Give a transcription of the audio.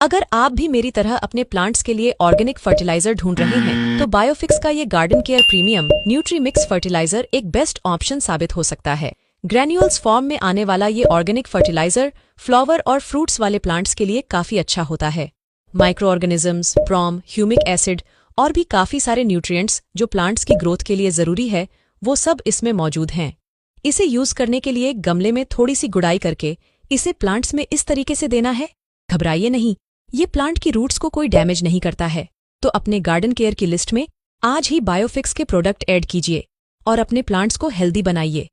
अगर आप भी मेरी तरह अपने प्लांट्स के लिए ऑर्गेनिक फर्टिलाइजर ढूंढ रहे हैं तो बायोफिक्स का ये garden care premium nutri mix fertiliser एक बेस्ट ऑप्शन साबित हो सकता है। ग्रैन्यूल्स फॉर्म में आने वाला ये ऑर्गेनिक फर्टिलाइजर फ्लावर और फ्रूट्स वाले प्लांट्स के लिए काफी अच्छा होता है। माइक्रो ऑर्गेनिजम्स, ब्रोम, ह्यूमिक एसिड और भी काफी सारे न्यूट्रिएंट्स जो प्लांट्स की ग्रोथ के लिए जरूरी है वो सब इसमें मौजूद हैं। इसे यूज करने के लिए गमले में थोड़ी सी गुड़ाई करके इसे प्लांट्स में इस तरीके से देना है। घबराइए नहीं, ये प्लांट की रूट्स को कोई डैमेज नहीं करता है। तो अपने गार्डन केयर की लिस्ट में आज ही बायोफिक्स के प्रोडक्ट ऐड कीजिए और अपने प्लांट्स को हेल्दी बनाइए।